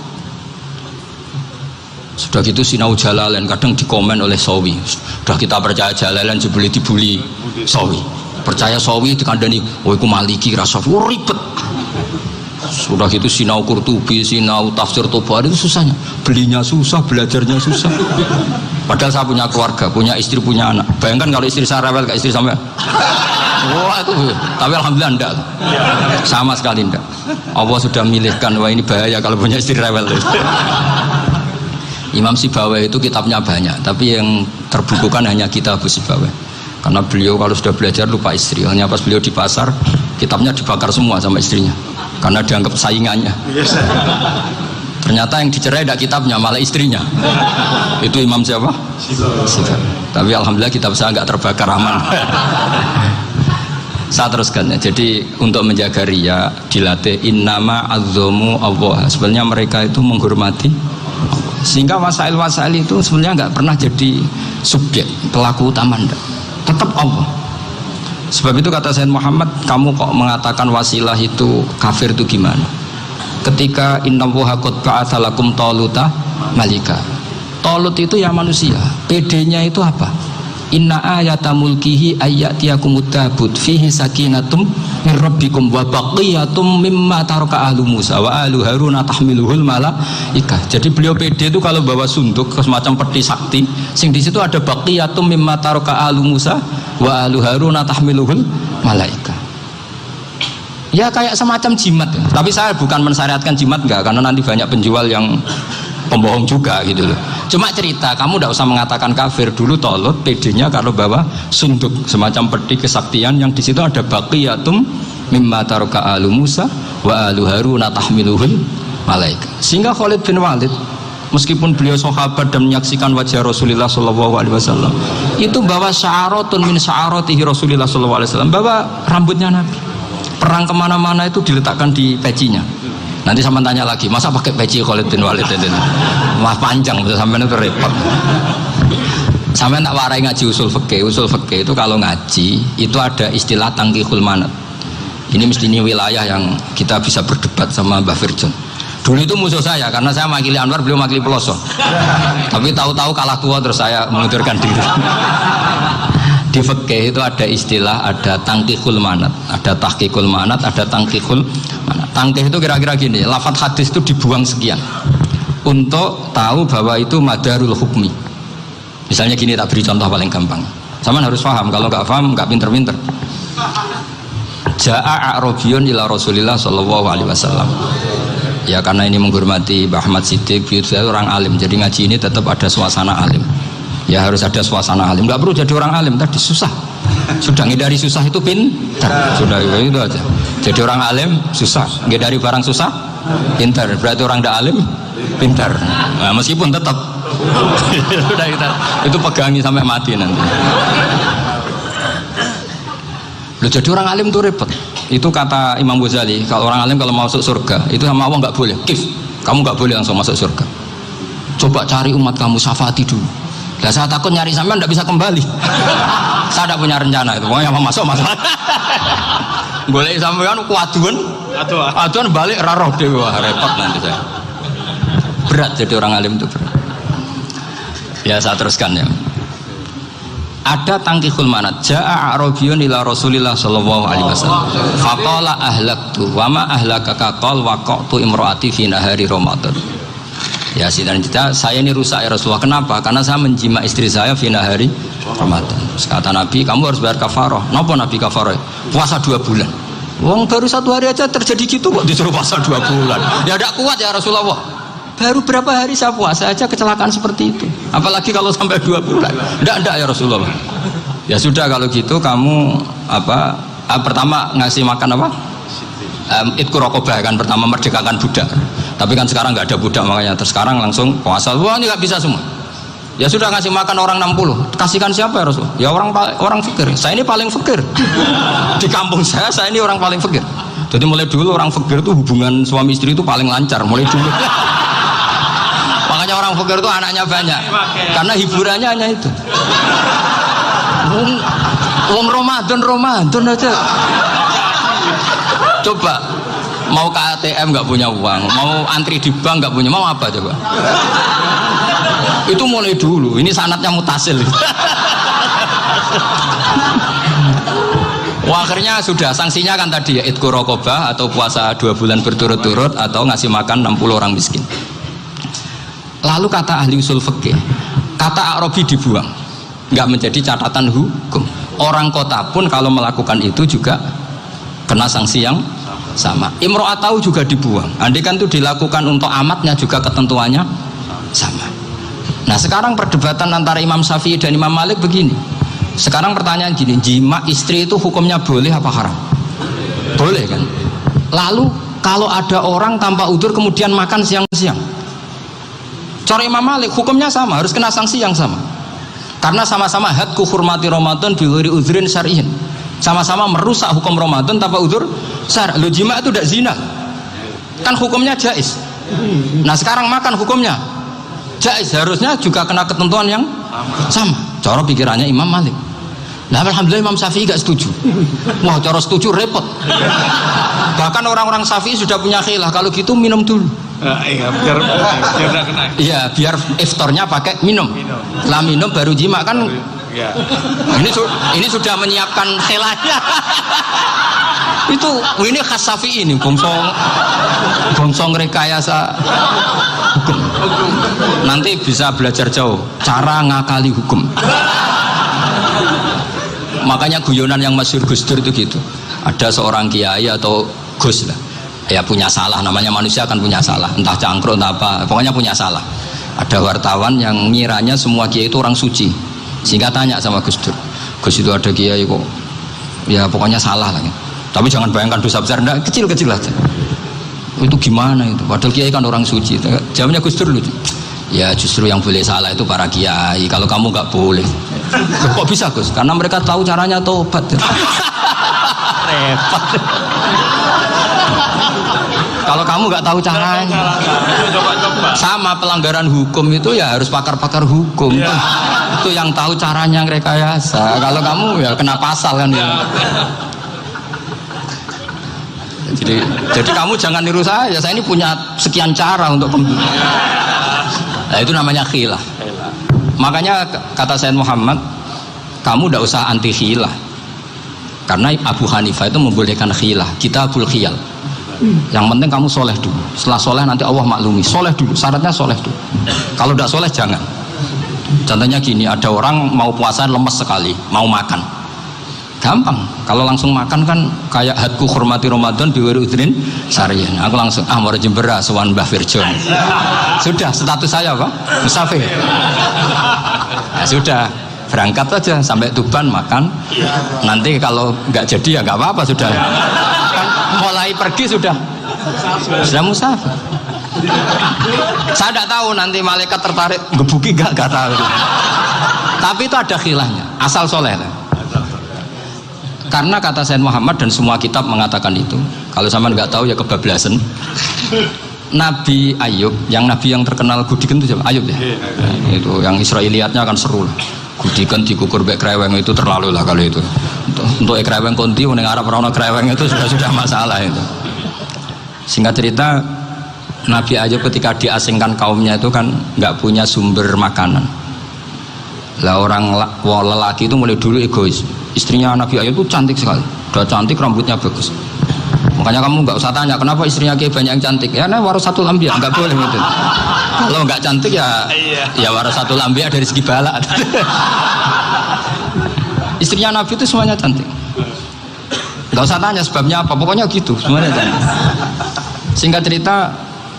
Sudah gitu sinau Jalalain kadang dikomen oleh Sawi. Sudah kita percaya Jalalain jebule dibuli Sawi. Percaya Sawi dikandani, "Oh iku Maliki Rasafi." Oh, ribet. Sudah gitu sinau Qurtubi, sinau tafsir Tabari itu susahnya. Belinya susah, belajarnya susah. Padahal saya punya keluarga, punya istri, punya anak. Bayangkan kalau istri saya rewel kayak istri sampai. Wah itu, tapi alhamdulillah enggak. Sama sekali enggak. Allah sudah milihkan, wah ini bahaya kalau punya istri rewel. Imam Sibawai itu kitabnya banyak, tapi yang terbukukan hanya Kitab Sibawai. Karena beliau kalau sudah belajar lupa istri. Hanya pas beliau di pasar, kitabnya dibakar semua sama istrinya. Karena dianggap saingannya. Ternyata yang dicerai tidak kitabnya, malah istrinya. Itu Imam siapa? Sibawai. Tapi alhamdulillah kitab saya nggak terbakar, aman. Saya teruskan ya. Jadi untuk menjaga riya dilatih innama azzamu Allah. Sebenarnya mereka itu menghormati Allah. Sehingga wasail-wasail itu sebenarnya nggak pernah jadi subjek pelaku utama, enggak. Tetap Allah. Sebab itu kata Sayyid Muhammad, kamu kok mengatakan wasilah itu kafir itu gimana? Ketika innallaha qad ba'atsa lakum taluta malika. Talut itu ya manusia. PD-nya itu apa? Inna ayata mulkihi ayyatiyakumut tabut fihi sakinatum min rabbikum wa baqiyatum mimma taraka ahlu Musa wa ahlu Haruna tahmiluhul malaikah. Jadi beliau pede itu kalau bawa sunduk semacam peti sakti, sing di situ ada baqiyatum mimma taraka ahlu Musa wa ahlu Haruna tahmiluhul malaikah. Ya kayak semacam jimat ya. Tapi saya bukan mensyariatkan jimat enggak, karena nanti banyak penjual yang pembohong juga gitu loh. Cuma cerita, kamu tidak usah mengatakan kafir dulu. Tolot PD-nya kalau bawa sunduk semacam peti kesaktian yang di situ ada baqiyatum mimma taraka alu Musa wa alu Harun tahmiluhul malaika. Sehingga Khalid bin Walid meskipun beliau sahabat dan menyaksikan wajah Rasulullah SAW, itu bawa sya'aratun min sya'aratihi Rasulullah SAW, bawa rambutnya Nabi. Perang kemana-mana itu diletakkan di pecinya. Nanti sama tanya lagi, masa pakai peci Khalid bin Walid itu? Wah panjang, sampai itu repot. Sampai tak warai ngaji usul fikih. Usul fikih itu kalau ngaji itu ada istilah tangkihul manat. Ini mesti ini wilayah yang kita bisa berdebat sama Mbah Firjon. Dulu itu musuh saya karena saya makili Anwar, beliau makili Peloso. Tapi tahu-tahu kalah tua terus saya mengundurkan diri. Di fikih itu ada istilah, ada tangkihul manat, ada tahqiqul manat, ada tangkihul manat. Tangkih itu kira-kira gini, lafadz hadis itu dibuang sekian untuk tahu bahwa itu madarul hukmi. Misalnya gini, tak beri contoh paling gampang. Sama harus paham, kalau nggak paham nggak pinter-pinter. Ja'a a'rabiyun ila Rasulillah sallallahu alaihi wasallam. Ya karena ini menghormati Mbah Ahmad Siddiq, saya orang alim, jadi ngaji ini tetap ada suasana alim. Ya harus ada suasana alim, nggak perlu jadi orang alim, tadi susah. Sudah ngindari susah itu pintar, sudah itu aja. Jadi orang alim susah, ngindari barang susah pintar, berarti orang tidak alim pintar. Nah, meskipun tetap sudah kita itu pegangi sampai mati nanti. Loh, jadi orang alim itu repot. Itu kata Imam Ghazali, kalau orang alim kalau mau masuk surga itu sama Allah nggak boleh. Kif, kamu nggak boleh langsung masuk surga. Coba cari umat kamu, syafaati dulu. Nah, saya takut nyari sampean tidak bisa kembali. Saya tidak punya rencana itu. Pokoknya mau masuk. Boleh sampean kuaduan, aduan balik raroh dewe, repot nanti saya. Berat jadi orang alim itu berat. Ya saya teruskan ya. Ada tangkihul manat. Ja'a a'rabiyun ila Rasulillah sallallahu alaihi wasallam. Faqala ahlaktu wa ma ahlakaka qal waqa'tu imraati fi nahari Ramadan. Ya dan kita, saya ini rusak ya Rasulullah. Kenapa? Karena saya menjima istri saya fi nahari Ramadan. Terus kata Nabi, kamu harus bayar kafarah. Napa Nabi kafarah? Puasa 2 bulan. Wong baru 1 hari aja terjadi gitu kok disuruh puasa 2 bulan. Ya tidak kuat ya Rasulullah. Baru berapa hari saya puasa aja kecelakaan seperti itu. Apalagi kalau sampai 2 bulan. Tidak ya Rasulullah. Ya sudah kalau gitu kamu pertama ngasih makan apa? Itku rokobah kan, pertama merdekakan budak. Tapi kan sekarang nggak ada budak, makanya terus sekarang langsung puasa. Wah ini nggak bisa semua. Ya sudah ngasih makan orang 60. Kasihkan siapa ya Rasul? Ya orang fakir. Saya ini paling fakir. Di kampung saya ini orang paling fakir. Jadi mulai dulu orang fakir itu hubungan suami istri itu paling lancar mulai dulu. Makanya orang fakir itu anaknya banyak. Karena hiburannya hanya itu. Wong Ramadan aja. Coba mau ke ATM nggak punya uang, mau antri di bank nggak punya, mau apa coba? Itu mulai dulu. Ini sanatnya mutasil. Wah, akhirnya sudah sanksinya kan tadi ya, itqu raqabah atau puasa 2 bulan berturut-turut atau ngasih makan 60 orang miskin. Lalu kata ahli usul fikih, kata Arabi dibuang, nggak menjadi catatan hukum. Orang kota pun kalau melakukan itu juga kena sanksi yang sama. Imro'atau juga dibuang. Andai kan itu dilakukan untuk amatnya juga ketentuannya sama. Nah sekarang perdebatan antara Imam Syafi'i dan Imam Malik begini. Sekarang pertanyaan gini, jima istri itu hukumnya boleh apa haram? Boleh kan? Lalu kalau ada orang tanpa udzur kemudian makan siang-siang, cara Imam Malik hukumnya sama, harus kena sanksi yang sama. Karena sama-sama hadku hurmati Ramadan bi ghairi udzrin syar'iyyin. Sama-sama merusak hukum Ramadan tanpa udzur syar'. Lo jima itu tidak zina. Kan hukumnya jais. Nah, sekarang makan hukumnya jais, harusnya juga kena ketentuan yang sama. Cara pikirannya Imam Malik. Nah, alhamdulillah Imam Syafi'i gak setuju. Wah, cara setuju repot. Bahkan orang-orang Syafi'i sudah punya khilaf, kalau gitu minum dulu. Iya, biar udah kena. Iya, biar iftarnya pakai minum. Setelah minum baru jima kan. Ya. Ini sudah menyiapkan khilafnya. Ini khas Syafi'i ini, bongsong rekayasa hukum. Nanti bisa belajar jauh cara ngakali hukum. Makanya guyonan yang masyhur Gus Dur itu gitu. Ada seorang kiai atau Gus lah, ya punya salah, namanya manusia kan punya salah, entah cangkruk entah apa, pokoknya punya salah. Ada wartawan yang ngiranya semua kiai itu orang suci, sehingga tanya sama Gus Dur, Gus itu ada kiai kok ya pokoknya salah lah, tapi jangan bayangkan dosa besar, enggak, kecil-kecil aja. Itu gimana itu, padahal kiai kan orang suci. Jawabnya Gus Dur lucu, ya justru yang boleh salah itu para kiai, kalau kamu nggak boleh. Kok bisa Gus? Karena mereka tahu caranya tobat. Repot. Kalau kamu nggak tahu caranya, sama pelanggaran hukum itu ya harus pakar-pakar hukum. Itu yang tahu caranya rekayasa. Kalau kamu ya kena pasal kan ya. Jadi kamu jangan niru saya ini punya sekian cara untuk nah, itu namanya khilah. Makanya kata Sayyid Muhammad, kamu tidak usah anti khilah, karena Abu Hanifah itu membolehkan khilah, kitabul khiyal. Yang penting kamu soleh dulu, setelah soleh nanti Allah maklumi. Soleh dulu, syaratnya soleh dulu. Kalau tidak soleh jangan. Contohnya gini, ada orang mau puasa lemes sekali, mau makan, gampang. Kalau langsung makan kan kayak hadku hormati Ramadan biwiri udrin syariah. Aku langsung mau jembera sowan Mbah Firjo. Sudah status saya apa? Musafir. Nah, sudah berangkat aja sampai Tuban makan. Nanti kalau nggak jadi ya nggak apa-apa sudah. Kan mulai pergi sudah musafir. Saya tidak tahu nanti malaikat tertarik gebuki nggak tahu. Tapi itu ada khilahnya. Asal soleh. Karena kata Sayyid Muhammad dan semua kitab mengatakan itu. Kalau sama nggak tahu ya kebablasan. Nabi Ayub, nabi yang terkenal Gudiken itu siapa? Ayub ya. Itu yang Israiliyatnya akan seru lah. Gudiken dikukur bek kreweng itu terlalu lah kalau itu. Untuk kreweng konti ning Arab ora ono kreweng itu sudah masalah itu. Singkat cerita, Nabi Ayub ketika diasingkan kaumnya itu kan nggak punya sumber makanan. Lah orang lelaki itu mulai dulu egois. Istrinya Nabi Ayub itu cantik sekali, udah cantik, rambutnya bagus. Makanya kamu nggak usah tanya kenapa istrinya kayak banyak yang cantik. Ya nah warasatul anbiya, nggak boleh gitu. Kalau nggak cantik ya warasatul anbiya dari segi balak. Istrinya Nabi itu semuanya cantik. Nggak usah tanya sebabnya apa, pokoknya gitu semuanya cantik. Singkat cerita,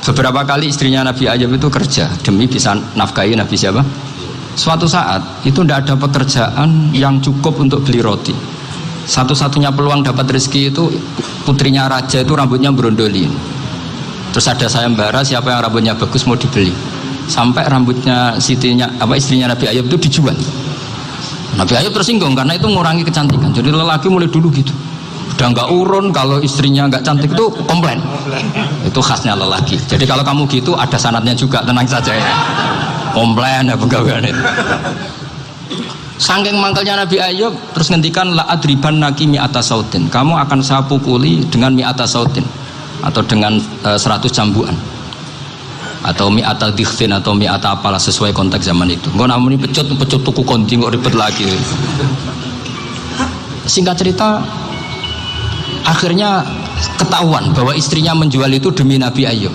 beberapa kali istrinya Nabi Ayub itu kerja demi bisa nafkahi Nabi siapa? Suatu saat itu tidak ada pekerjaan yang cukup untuk beli roti. Satu-satunya peluang dapat rezeki itu putrinya raja itu rambutnya berondolin. Terus ada sayembara siapa yang rambutnya bagus mau dibeli. Sampai rambutnya istrinya Nabi Ayub itu dijual. Nabi Ayub tersinggung karena itu mengurangi kecantikan. Jadi lelaki mulai dulu gitu. Udah nggak urun kalau istrinya nggak cantik itu komplain. Itu khasnya lelaki. Jadi kalau kamu gitu ada sanadnya juga, tenang saja ya. Komplain ya pegawaian itu. Saking mangkelnya Nabi Ayub terus ngendikan la adriban naki mi'ata sautin. Kamu akan saya pukuli dengan mi'ata sautin atau dengan 100 cambukan. Atau mi'ata dikhtin atau mi'ata apalah sesuai konteks zaman itu. Engko namun pecut tuku konti kok ribet lagi. Singkat cerita akhirnya ketahuan bahwa istrinya menjual itu demi Nabi Ayub.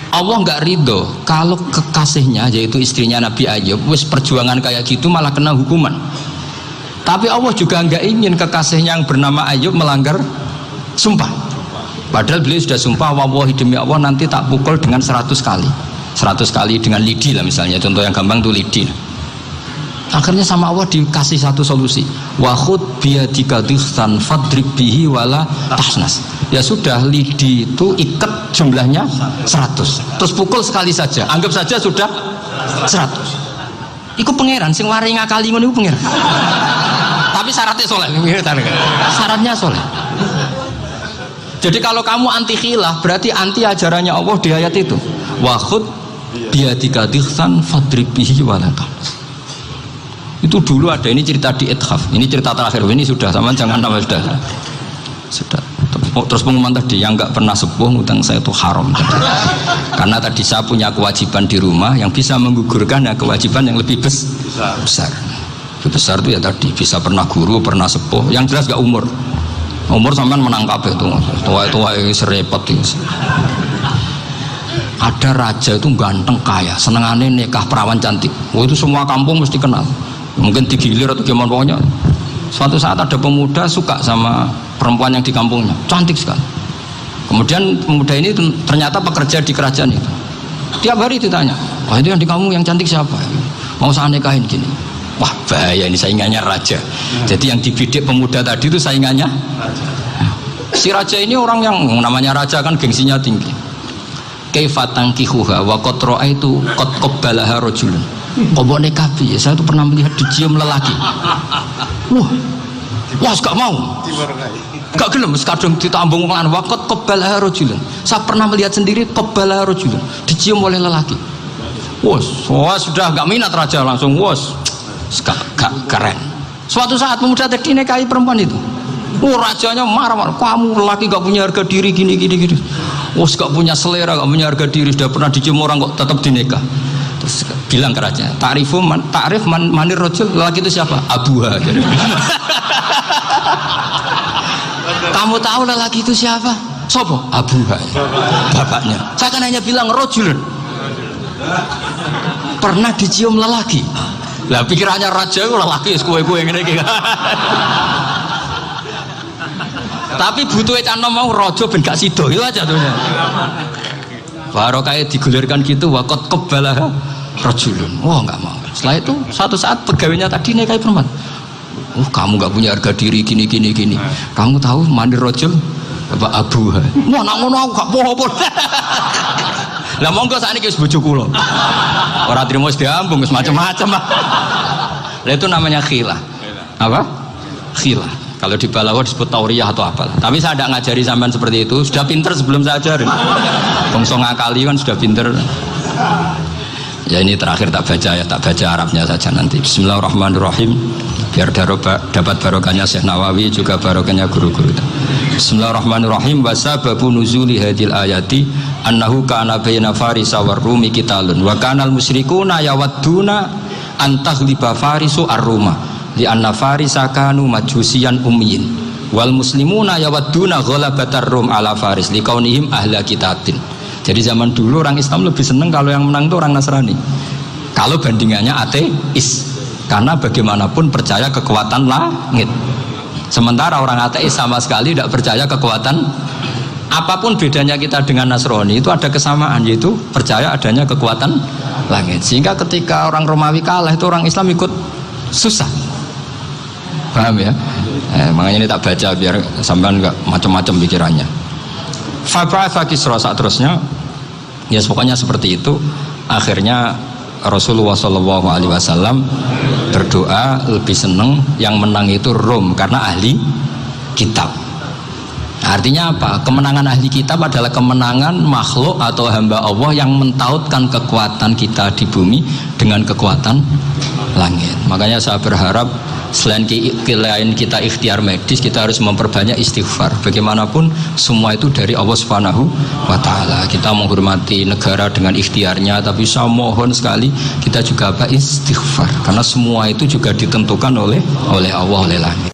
Allah nggak ridho kalau kekasihnya yaitu istrinya Nabi Ayub wis perjuangan kayak gitu malah kena hukuman. Tapi Allah juga nggak ingin kekasihnya yang bernama Ayub melanggar sumpah. Padahal beliau sudah sumpah, wallahi demi Allah nanti tak pukul dengan 100 kali. 100 kali dengan lidi lah misalnya, contoh yang gampang tuh lidi. Akhirnya sama Allah dikasih satu solusi. Wa khud biyadika dikhsan fadrib bihi wala tahnas. Ya sudah, lidi itu ikat jumlahnya 100. Terus pukul sekali saja. Anggap saja sudah 100. Iku pangeran sing wari ngakali ngono iku pangeran. Tapi syaratnya soleh. Syaratnya soleh. Jadi kalau kamu anti khilaf berarti anti ajarannya Allah di ayat itu. Wa khud biyadika dikhsan fadrib bihi wala tahnas. Itu dulu ada, ini cerita di Ithaf, ini cerita terakhir, ini sudah sama jangan nama sudah. Terus pengumuman tadi yang nggak pernah sepuh ngutang saya itu haram tadi. Karena tadi saya punya kewajiban di rumah yang bisa menggugurkan ya kewajiban yang lebih besar. Lebih besar itu ya tadi bisa pernah guru, pernah sepuh, yang jelas nggak umur sampean menang kabeh tuh, tua serepot itu. Ada raja itu ganteng kaya, senengane nikah perawan cantik. Itu semua kampung mesti kenal. Mungkin digilir atau gimana pokoknya. Suatu saat ada pemuda suka sama perempuan yang di kampungnya, cantik sekali. Kemudian pemuda ini ternyata pekerja di kerajaan itu. Tiap hari ditanya, wah itu yang di kamu yang cantik siapa? Mau saya nikahin gini. Wah bahaya ini saingannya raja. Jadi yang dibidik pemuda tadi itu saingannya si raja ini orang yang namanya raja kan gengsinya tinggi. Kaifatang kihuha wa qad ra'aitu qad qabbalaha rajulun. Kobok nikahi, saya tuh pernah melihat dicium lelaki. Wah gak mau. Gak gelem kadang ditambung kan wa qad qabbalaha rajulun. Saya pernah melihat sendiri qabbalaha rajulun, dicium oleh lelaki. Wah sudah gak minat raja langsung gak keren. Suatu saat pemuda tadi nikahi perempuan itu. Rajanya marah-marah, kamu lelaki gak punya harga diri gini. Gak punya selera, gak punya harga diri, sudah pernah dicium orang kok tetap dinikah. Terus bilang ke raja, ta'rif manir rajul, lelaki itu siapa? Abuha. Kamu tahu lelaki itu siapa? Sopo? Abuha. Bapaknya. Saya kan hanya bilang rajulun. Pernah dicium lelaki. Lah pikirannya raja itu lelaki kue-kue ngene iki. Tapi butuhnya canom mau rojo ben gak sido itu aja tuhnya. Baru kayak digulirkan gitu wakot kebalah rojulun. Wah nggak mau. Setelah itu suatu saat pegawainya tadi nikahi perempuan. Kamu nggak punya harga diri gini. Kamu tahu mandir rojul Bapak Abu. Wah nak ngono aku gak apa-apa. Lah monggo sakniki wis bojo kula. Ora trimo wis diambung wis macam-macam. Lah itu namanya khilah. Apa? Khilah. Kalau di Balawa disebut tauriyah atau apa. Tapi saya tidak ngajari sampean seperti itu. Sudah pinter sebelum saya ajarin. Bangsa ngakali kan sudah pinter. Ya ini terakhir tak baca Arabnya saja nanti. Bismillahirrahmanirrahim. Biar dapat barokahnya Syekh Nawawi juga barokahnya guru-guru. Bismillahirrahmanirrahim. Wasababu nuzuli hadil ayati annahu kana baina farisa war rumi qitalun wa kanal musyrikuna yawadduna antaghliba farisu ar-ruma li anna farisa kanu majusiyan ummiyin wal muslimuna yawadduna ghalabatar rum ala faris liqaunihim ahla kitatin. Jadi zaman dulu orang Islam lebih senang kalau yang menang itu orang Nasrani. Kalau bandingannya ateis, karena bagaimanapun percaya kekuatan langit. Sementara orang ateis sama sekali tidak percaya kekuatan. Apapun bedanya kita dengan Nasrani itu ada kesamaan, yaitu percaya adanya kekuatan langit. Sehingga ketika orang Romawi kalah itu orang Islam ikut susah. Paham ya? Makanya ini tak baca biar sampean enggak macam-macam pikirannya. Fab'atha Kisra saat terusnya, ya pokoknya seperti itu. Akhirnya Rasulullah SAW berdoa lebih senang yang menang itu Rom karena ahli kitab. Artinya apa? Kemenangan ahli kitab adalah kemenangan makhluk atau hamba Allah yang mentautkan kekuatan kita di bumi dengan kekuatan langit. Makanya saya berharap selain kita ikhtiar medis, kita harus memperbanyak istighfar. Bagaimanapun semua itu dari Allah Subhanahu wa Ta'ala. Kita menghormati negara dengan ikhtiarnya, tapi saya mohon sekali kita juga istighfar, karena semua itu juga ditentukan oleh Allah, oleh langit.